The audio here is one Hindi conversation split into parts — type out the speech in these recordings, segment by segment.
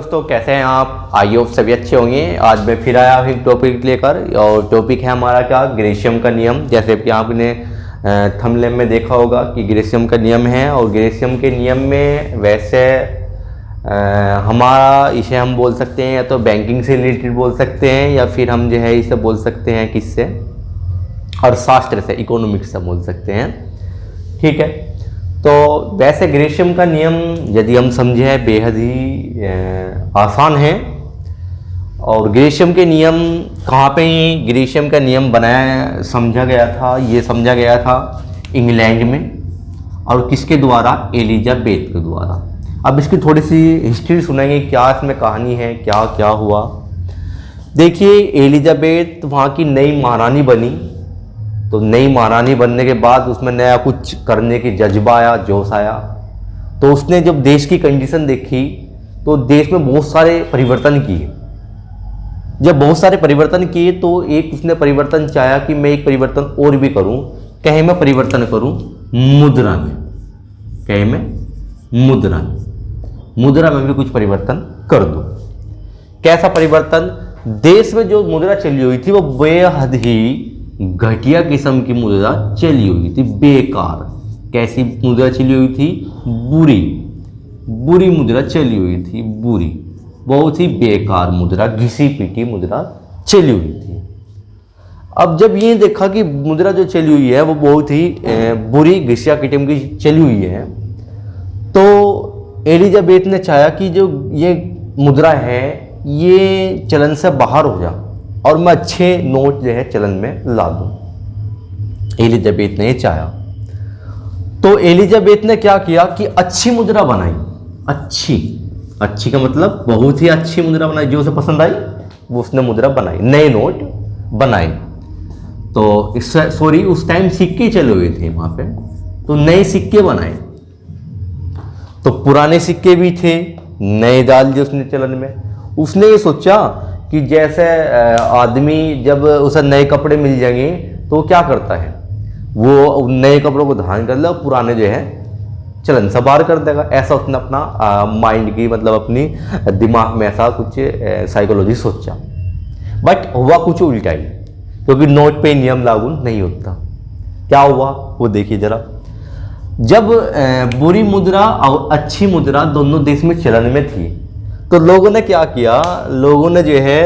दोस्तों, कैसे हैं आप? आई होप सभी अच्छे होंगे। आज मैं फिर आया हूँ एक टॉपिक लेकर, और टॉपिक है हमारा क्या, ग्रेशियम का नियम। जैसे कि आपने थंबनेल में देखा होगा कि ग्रेशियम का नियम है, और ग्रेशियम के नियम में वैसे हमारा इसे हम बोल सकते हैं या तो बैंकिंग से रिलेटेड बोल सकते हैं, या फिर हम जो है इसे बोल सकते हैं किससे, अर्थशास्त्र से, इकोनॉमिक्स से बोल सकते हैं। ठीक है, तो वैसे ग्रेशियम का नियम यदि हम समझे बेहद ही आसान है। और ग्रेशियम के नियम कहाँ पे ग्रेशियम का नियम बनाया समझा गया था, ये समझा गया था इंग्लैंड में, और किसके द्वारा, एलिजाबेथ के द्वारा। अब इसकी थोड़ी सी हिस्ट्री सुनेंगे, क्या इसमें कहानी है, क्या क्या हुआ। देखिए, एलिजाबेथ वहाँ की नई महारानी बनी, तो नई महारानी बनने के बाद उसमें नया कुछ करने की जज्बा आया, जोश आया। तो उसने जब देश की कंडीशन देखी तो देश में बहुत सारे परिवर्तन किए। जब बहुत सारे परिवर्तन किए तो एक उसने परिवर्तन चाहा कि मैं एक परिवर्तन और भी करूं। कहे मैं परिवर्तन करूं मुद्रा में, कहे मैं मुद्रा में भी कुछ परिवर्तन कर दूं। कैसा परिवर्तन? देश में जो मुद्रा चली हुई थी वो बेहद ही घटिया किस्म की मुद्रा चली हुई थी, बेकार। कैसी मुद्रा चली हुई थी? बुरी मुद्रा चली हुई थी, बुरी, बहुत ही बेकार मुद्रा, घिसी पीटी मुद्रा चली हुई थी। अब जब ये देखा कि मुद्रा जो चली हुई है वो बहुत ही बुरी, घिसिया किस्म की चली हुई है, तो एलिजाबेथ ने चाहा कि जो ये मुद्रा है ये चलन से बाहर हो जा, और मैं अच्छे नोट जो है चलन में ला दूं। एलिजाबेथ ने ये चाहा। तो एलिजाबेथ ने क्या किया कि अच्छी मुद्रा बनाई। अच्छी का मतलब बहुत ही अच्छी मुद्रा बनाई, जो उसे पसंद आई वो उसने मुद्रा बनाई, नए नोट बनाए। तो सॉरी, उस टाइम सिक्के चले हुए थे वहां पे, तो नए सिक्के बनाए। तो पुराने सिक्के भी थे, नए डाल दिए उसने चलन में। उसने ये सोचा कि जैसे आदमी जब उसे नए कपड़े मिल जाएंगे तो क्या करता है, वो नए कपड़ों को धारण कर ले और पुराने जो है चलन से बाहर कर देगा। ऐसा उसने अपना माइंड की, मतलब अपनी दिमाग में ऐसा कुछ साइकोलॉजी सोचा। बट हुआ कुछ उल्टा ही, क्योंकि नोट पे नियम लागू नहीं होता। क्या हुआ वो देखिए जरा। जब बुरी मुद्रा और अच्छी मुद्रा दोनों देश में चलन में थी, तो लोगों ने क्या किया, लोगों ने जो है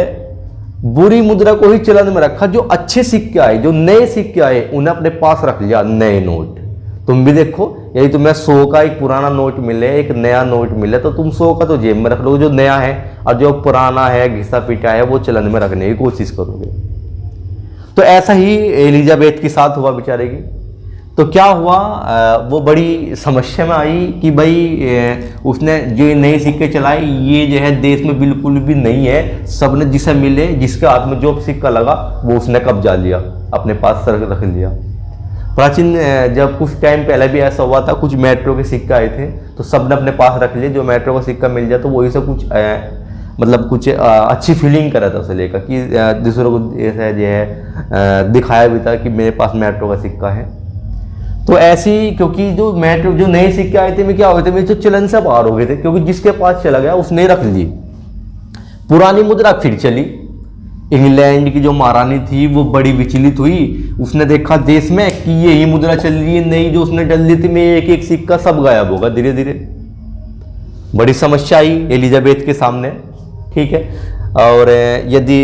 बुरी मुद्रा को ही चलन में रखा। जो अच्छे सिक्के आए, जो नए सिक्के आए, उन्हें अपने पास रख लिया, नए नोट। तुम भी देखो, यदि तुम्हें 100 का एक पुराना नोट मिले, एक नया नोट मिले, तो तुम 100 का तो जेब में रख लोगे जो नया है, और जो पुराना है, घिसा पिटा है, वो चलन में रखने की कोशिश करोगे। तो ऐसा ही एलिजाबेथ के साथ हुआ बेचारे की। तो क्या हुआ, वो बड़ी समस्या में आई कि भाई उसने जो नए सिक्के चलाए ये जो है देश में बिल्कुल भी नहीं है। सबने जिसे मिले, जिसके हाथ में जो सिक्का लगा वो उसने कब्जा लिया, अपने पास रख लिया। प्राचीन जब कुछ टाइम पहले भी ऐसा हुआ था, कुछ मेट्रो के सिक्के आए थे तो सबने अपने पास रख लिए। जो मेट्रो का सिक्का मिल जाए तो वही से कुछ मतलब कुछ अच्छी फीलिंग करा था उसे लेकर, कि दूसरों को ऐसा जो है दिखाया भी था कि मेरे पास मेट्रो का सिक्का है। तो ऐसी, क्योंकि जो मेट्रो जो नए सिक्के आए थे में क्या हुए थे, मेरे तो चलन से बाहर हो गए थे, क्योंकि जिसके पास चला गया उसने रख ली। पुरानी मुद्रा फिर चली। इंग्लैंड की जो महारानी थी वो बड़ी विचलित हुई। उसने देखा देश में कि यही मुद्रा चल रही है, नई जो उसने डल ली थी में एक एक सिक्का सब गायब होगा धीरे धीरे। बड़ी समस्या आई एलिजाबेथ के सामने। ठीक है, और यदि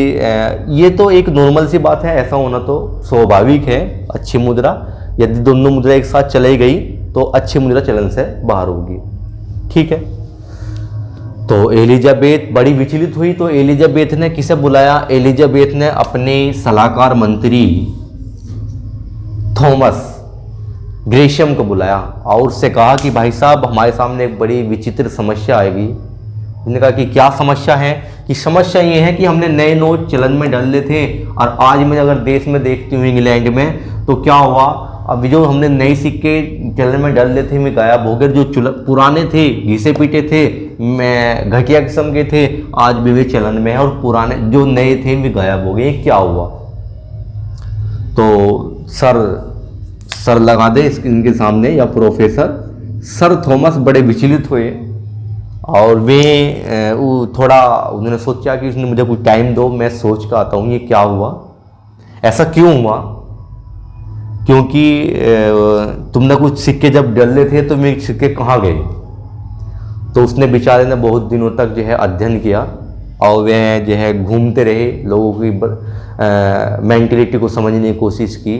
ये तो एक नॉर्मल सी बात है, ऐसा होना तो स्वाभाविक है। अच्छी मुद्रा, यदि दोनों मुद्रा एक साथ चलाई गई तो अच्छी मुद्रा चलन से बाहर होगी। ठीक है, तो एलिजाबेथ बड़ी विचलित हुई। तो एलिजाबेथ ने किसे बुलाया? एलिजाबेथ ने अपने सलाहकार मंत्री थॉमस ग्रेशियम को बुलाया और उससे कहा कि भाई साहब, हमारे सामने एक बड़ी विचित्र समस्या आएगी। उन्होंने कहा कि क्या समस्या है? कि समस्या ये है कि हमने नए नोट चलन में डाले थे, और आज मैं अगर देश में देखती हूँ इंग्लैंड में, तो क्या हुआ, अभी जो हमने नए सिक्के चलन में डाले थे में गायब हो गए। जो पुराने थे, घिसे पीटे थे, घटिया किस्म के थे, आज भी वे चलन में है, और पुराने जो नए थे वे गायब हो गए। क्या हुआ? तो सर लगा दे इनके सामने, या प्रोफेसर सर थॉमस बड़े विचलित हुए और वो थोड़ा उन्होंने सोचा कि उसने मुझे कुछ टाइम दो, मैं सोच कर आता हूँ ये क्या हुआ, ऐसा क्यों हुआ, क्योंकि तुमने कुछ सिक्के जब डले थे तो मेरे सिक्के कहाँ गए। तो उसने बेचारे ने बहुत दिनों तक जो है अध्ययन किया और वह जो है घूमते रहे, लोगों की मेंटलिटी को समझने की कोशिश की।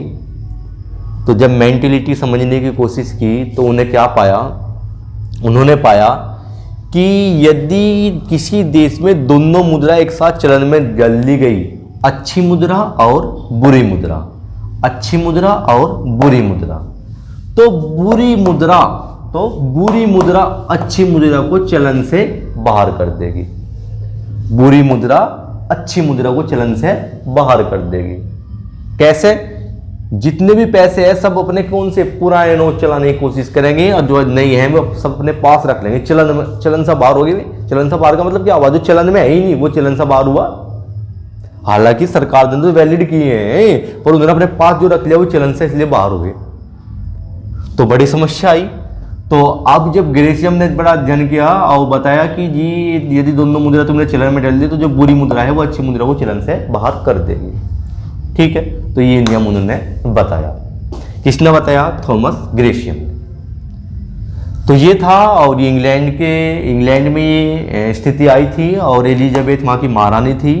तो जब मेंटलिटी समझने की कोशिश की तो उन्हें क्या पाया, उन्होंने पाया कि यदि किसी देश में दोनों मुद्रा एक साथ चलन में डाल दी गई, अच्छी मुद्रा और बुरी मुद्रा, अच्छी मुद्रा और बुरी मुद्रा, तो बुरी मुद्रा अच्छी मुद्रा को चलन से बाहर कर देगी, बुरी मुद्रा अच्छी मुद्रा को चलन से बाहर कर देगी। कैसे? जितने भी पैसे हैं सब अपने कौन से पुराने नोट चलाने की कोशिश करेंगे और जो नहीं है वो सब अपने पास रख लेंगे। चलन से बाहर होगी। चलन से बाहर का मतलब क्या हुआ? जो चलन में है ही नहीं वो चलन से बाहर हुआ। हालांकि सरकार ने तो वैलिड किए हैं पर उन्होंने अपने पास जो रख लिया वो चलन से इसलिए बाहर हो गए, तो बड़ी समस्या आई। तो अब जब ग्रेशियम ने बड़ा अध्ययन किया और बताया कि जी यदि दोनों मुद्रा तुमने चलन में डाल दी तो जो बुरी मुद्रा है वो अच्छी मुद्रा को चलन से बाहर कर देगी। ठीक है, तो ये नियम उन्होंने बताया। किसने बताया? थॉमस ग्रेशियम ने। तो ये था और ये इंग्लैंड में ये स्थिति आई थी और एलिजाबेथ वहाँ की महारानी थी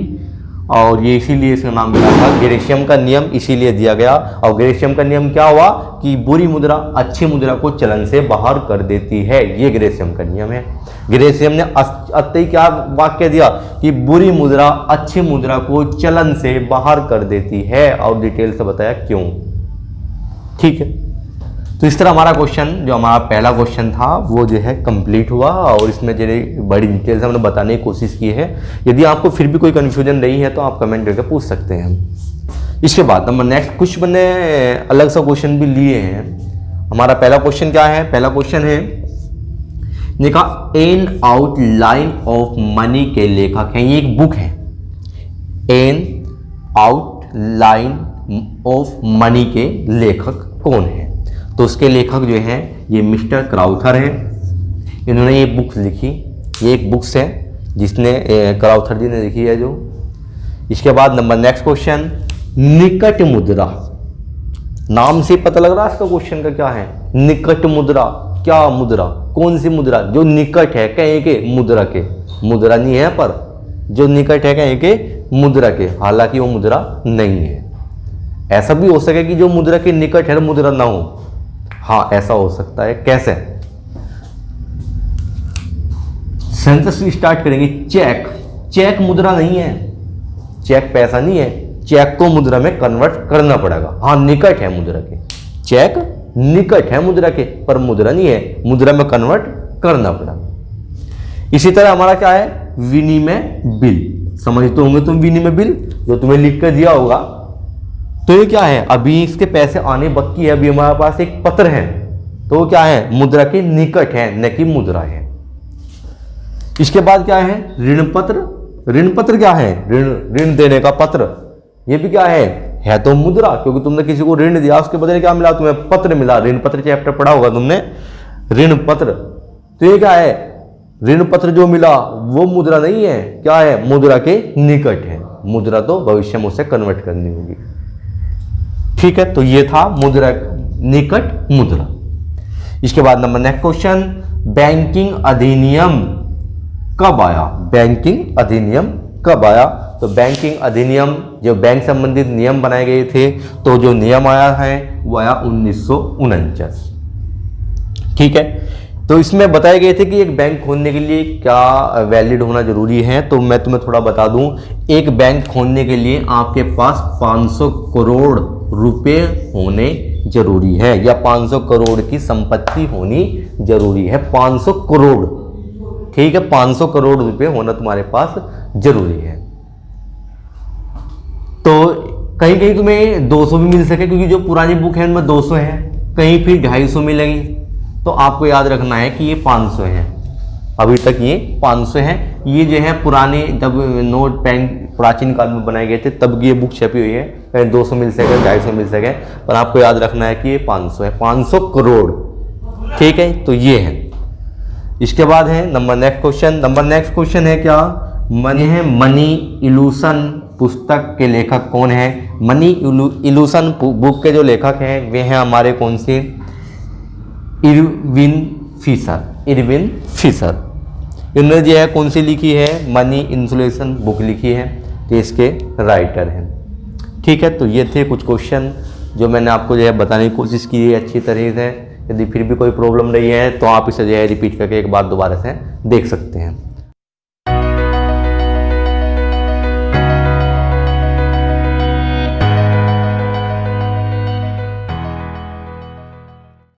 और ये इसीलिए इसका नाम मिला था ग्रेशियम का नियम, इसीलिए दिया गया। और ग्रेशियम का नियम क्या हुआ कि बुरी मुद्रा अच्छी मुद्रा को चलन से बाहर कर देती है, ये ग्रेशियम का नियम है। ग्रेशियम ने अतः क्या वाक्य दिया कि बुरी मुद्रा अच्छी मुद्रा को चलन से बाहर कर देती है और डिटेल से बताया क्यों। ठीक है, तो इस तरह हमारा क्वेश्चन, जो हमारा पहला क्वेश्चन था वो जो है कंप्लीट हुआ और इसमें जो बड़ी डिटेल से हमने बताने की कोशिश की है। यदि आपको फिर भी कोई कन्फ्यूजन नहीं है तो आप कमेंट करके पूछ सकते हैं। इसके बाद नंबर नेक्स्ट कुछ मैंने अलग सा क्वेश्चन भी लिए हैं। हमारा पहला क्वेश्चन क्या है? पहला क्वेश्चन है देखा एन आउटलाइन ऑफ मनी के लेखक हैं। ये एक बुक है, एन आउटलाइन ऑफ मनी के लेखक कौन है? तो उसके लेखक जो हैं ये मिस्टर क्राउथर हैं। इन्होंने ये बुक लिखी, ये एक बुक्स है जिसने क्राउथर जी ने लिखी है जो। इसके बाद नंबर नेक्स्ट क्वेश्चन, निकट मुद्रा। नाम से पता लग रहा है इसका क्वेश्चन का क्या है? निकट मुद्रा। क्या मुद्रा? कौन सी मुद्रा? जो निकट है कहीं के मुद्रा के, मुद्रा नहीं है पर जो निकट है कहीं के मुद्रा के, हालांकि वो मुद्रा नहीं है। ऐसा भी हो सके कि जो मुद्रा के निकट है मुद्रा ना हो। हाँ, ऐसा हो सकता है। कैसे? सेंटेंस स्टार्ट करेंगे। चेक मुद्रा नहीं है, चेक पैसा नहीं है, चेक को मुद्रा में कन्वर्ट करना पड़ेगा। हाँ, निकट है मुद्रा के, चेक निकट है मुद्रा के पर मुद्रा नहीं है, मुद्रा में कन्वर्ट करना पड़ेगा। इसी तरह हमारा क्या है? विनिमय बिल। समझते होंगे तुम विनिमय बिल, जो तुम्हें लिख कर दिया होगा। तो ये क्या है? अभी इसके पैसे आने बाकी है, अभी हमारे पास एक पत्र है तो क्या है? मुद्रा के निकट है न कि मुद्रा है। इसके बाद क्या है? ऋण पत्र। ऋण पत्र क्या है? ऋण देने का पत्र। ये भी क्या है तो मुद्रा, क्योंकि तुमने किसी को ऋण दिया उसके बदले क्या मिला? तुम्हें पत्र मिला। ऋण पत्र चैप्टर पढ़ा होगा तुमने, ऋण पत्र। तो ये क्या है? ऋण पत्र जो मिला वो मुद्रा नहीं है, क्या है? मुद्रा के निकट है। मुद्रा तो भविष्य में उसे कन्वर्ट करनी होगी। ठीक है, तो ये था मुद्रा, निकट मुद्रा। इसके बाद नंबर नेक्स्ट क्वेश्चन, बैंकिंग अधिनियम कब आया? बैंकिंग अधिनियम कब आया? तो बैंकिंग अधिनियम, जो बैंक संबंधित नियम बनाए गए थे, तो जो नियम आया है वो आया 1949। ठीक है, तो इसमें बताए गए थे कि एक बैंक खोलने के लिए क्या वैलिड होना जरूरी है। तो मैं तुम्हें थोड़ा बता दूं, एक बैंक खोलने के लिए आपके पास 500 करोड़ रुपए होने जरूरी है या 500 करोड़ की संपत्ति होनी जरूरी है। 500 करोड़, ठीक है, 500 करोड़ रुपए होना तुम्हारे पास जरूरी है। तो कहीं कहीं तुम्हें 200 भी मिल सके, क्योंकि जो पुरानी बुक है उनमें 200 है, कहीं फिर 250 मिलेंगी। तो आपको याद रखना है कि ये 500 है, अभी तक ये 500 है। ये जो है पुराने जब नोट बैंक प्राचीन काल में बनाए गए थे तब ये बुक छपी हुई है, कहीं 200 मिल सके 250 मिल सके, पर आपको याद रखना है कि ये 500 है, 500 करोड़। ठीक है, तो ये है। इसके बाद है नंबर नेक्स्ट क्वेश्चन है क्या, मनी इल्यूशन पुस्तक के लेखक कौन है। मनी इल्यूशन बुक के जो लेखक हैं वे हैं हमारे कौन से, इरविन फिशर। इन्होंने जो है कौन सी लिखी है, मनी इल्यूशन बुक लिखी है, तो इसके राइटर हैं। ठीक है, तो ये थे कुछ क्वेश्चन जो मैंने आपको जो है बताने की कोशिश की है अच्छी तरह से। यदि फिर भी कोई प्रॉब्लम रही है तो आप इसे जो है रिपीट करके एक बार दोबारा से देख सकते हैं।